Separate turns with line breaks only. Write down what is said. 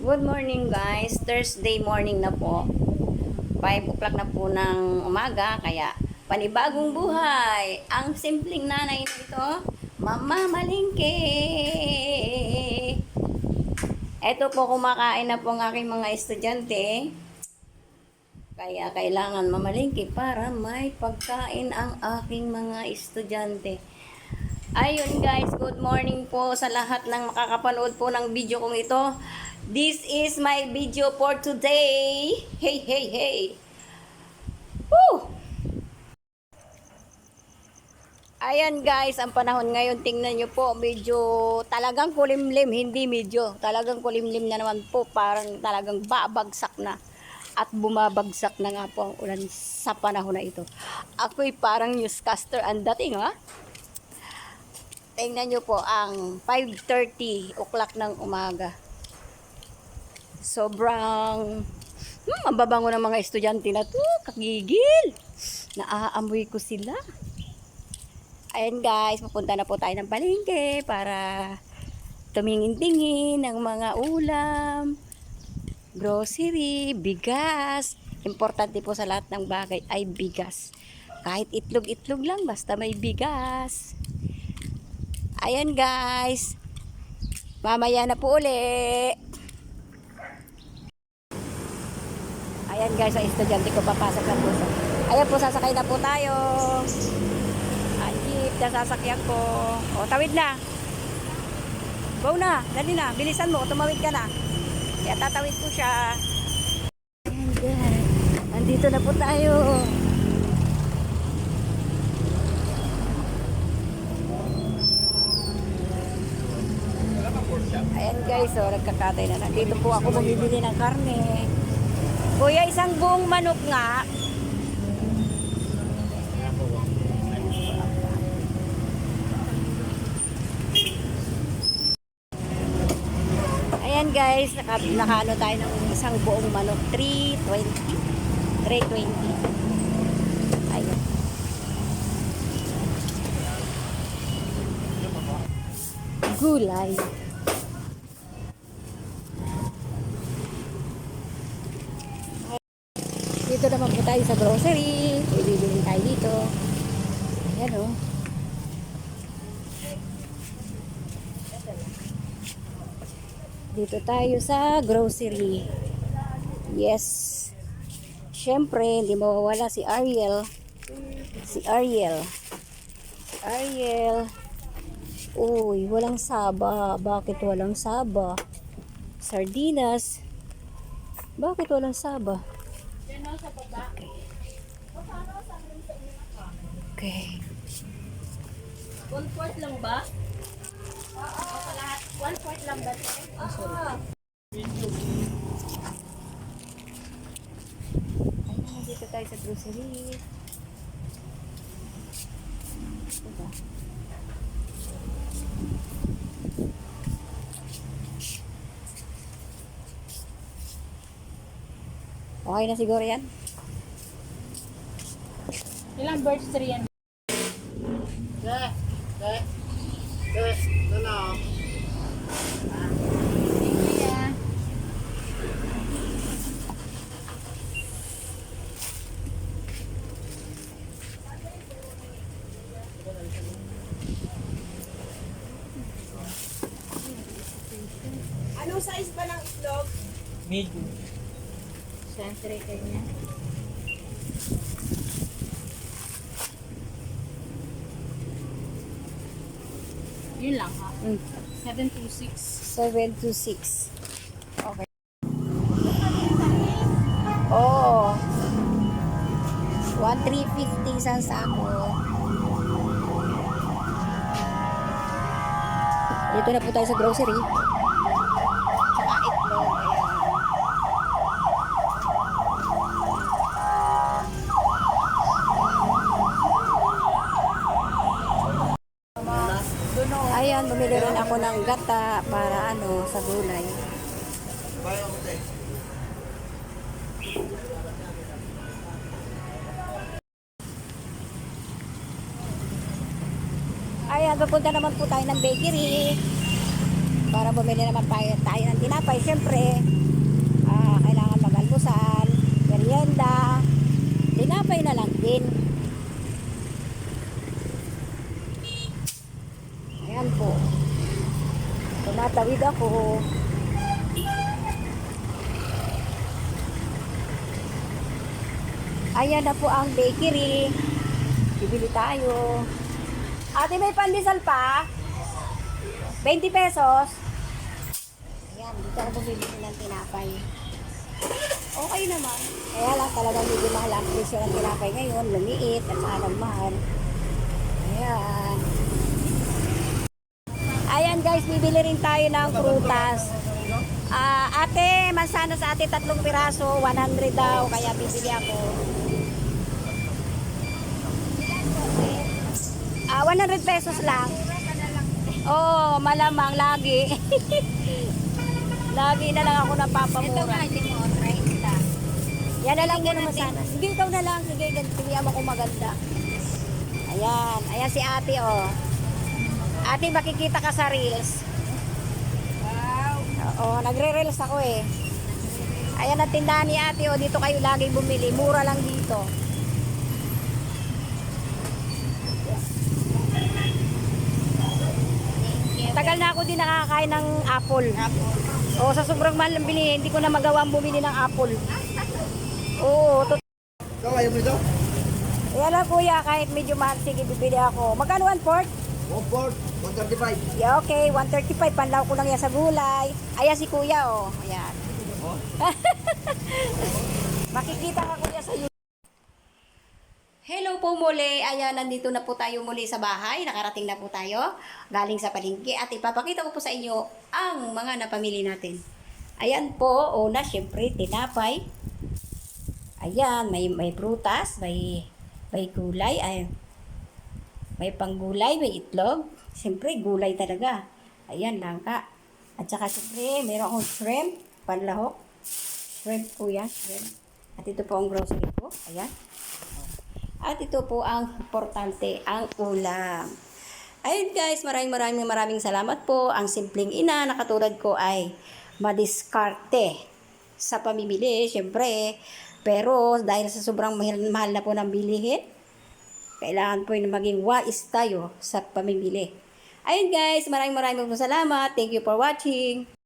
Good morning guys, Thursday morning na po. 5 o'clock na po ng umaga, kaya panibagong buhay. Ang simpleng nanay nito, Mama Malingke. Eto po, kumakain na po ang aking mga estudyante. Kaya kailangan mamalingke para may pagkain ang aking mga estudyante. Ayun guys, good morning po sa lahat ng makakapanood po ng video kong ito. This is my video for today. Hey, hey, hey. Woo! Ayan guys, ang panahon ngayon, tingnan nyo po, medyo talagang kulimlim, hindi medyo, talagang kulimlim na naman po, parang talagang babagsak na. At bumabagsak na nga po ang ulan sa panahon na ito. Ako'y parang newscaster ang dating, ha? Tingnan nyo po, ang 5:30 o'clock ng umaga. Sobrang ang babango ng mga estudyante na to, kakigil. Naaamoy ko sila. Ayan guys, pupunta na po tayo ng palengke para tumingin-tingin ng mga ulam, grocery, bigas. Importante po sa lahat ng bagay ay bigas. Kahit itlog-itlog lang, basta may bigas. Ayan guys, mamaya na po uli. Ayan guys, ang estudyante ko papasok na po. Ayan po, sasakay na po tayo. Ang jeep na sasakyan ko. O, tawid na. Go na, dali na. Bilisan mo, tumawid ka na. Kaya tatawid ko siya. Ayan guys, andito na po tayo. Ayan guys, so nagkakatay na. Nandito po ako bumibili ng karne. Kuya, isang buong manok nga. Ayan guys, nakaano tayo ng isang buong manok. 320. 320. Ayan. Gulay. Dito naman po tayo sa grocery. Bibili tayo dito. Ayan o. Dito tayo sa grocery. Yes. Siyempre, hindi mawawala si Ariel. Si Ariel. Si Ariel. Uy, walang saba. Bakit walang saba? Sardinas. Bakit walang saba? Okay.
1/4 lang ba? Oo, sa lahat. 1/4 lang ba? Oo.
Ayun, dito tayo sa grocery. Diba? Okay na siguro yan.
Ilang birds tree yan?
Anong size ba ng itlog?
Medium.
Siyempre kanya. Yun lang ha. 726.
726. Okay. Oh. 1,350 isang sako. Dito na po tayo sa grocery. Tsaka itlog. Ayan. Ayan, bumili rin ako ng gata para sa gulay. Ayan, papunta naman po tayo ng bakery. para bumili naman tayo ng tinapay. Siyempre, kailangan mag-almusal, merienda, tinapay na lang din. Ayan po. Tumatawid ako. Ayan na po ang bakery. Bibili tayo. Ate, may pandesal pa? 20 pesos. Ayan, dito ako bumili ng tinapay. Okay naman. Kaya lang talagang medyo mahal ang presyo ng tinapay ngayon. Lumiit at saka nagmahal. Ayan. Ayan guys, bibili rin tayo ng prutas. Ate, mansanas ate 3 piraso, 100 daw. Kaya bibili ako. 100 pesos lang. Oh, malamang lagi. Lagi na lang ako napapamura. Yan na lang muna masana. Sige, ikaw na lang. Sige, pilihan mo kung maganda. Ayan. Ayan si ate, oh. Ate, makikita ka sa reels.
Wow.
Oo, nagre-reels ako eh. Ayan ang tindahan ni ate, oh. Dito kayo laging bumili. Mura lang dito. Tagal na ako din nakakain ng apple. Oo, sa sobrang mahal ng bilihin, hindi ko na magawang bumili ng apple. Oo,
Ikaw, ayaw mo ito?
kaya lang kuya, kahit medyo mahal, sige, bibili ako. Magkano 1/4?
1/4, 135.
Yeah, okay, 135. Panlaw ko lang yan sa gulay. Ayan si kuya, oh. Ayan. Makikita ka kuya sa YouTube. Hello po muli. Ayan, nandito na po tayo muli sa bahay. Nakarating na po tayo. Galing sa palengke. At ipapakita ko po sa inyo ang mga napamili natin. Ayan po. Una, syempre, tinapay. Ayan, may prutas, may gulay. Ay, may panggulay, may itlog. Syempre, gulay talaga. Ayan, langka. At saka syempre, meron akong shrimp, panlahok. Shrimp po yan, shrimp. At ito po ang grocery ko. Ayan. At ito po ang importante, ang ulam. Ayun guys, maraming salamat po. Ang simpleng ina na katulad ko ay madiskarte sa pamimili, syempre. Pero dahil sa sobrang mahal na po ng bilihin, kailangan po yung maging wais tayo sa pamimili. Ayun guys, maraming salamat. Thank you for watching.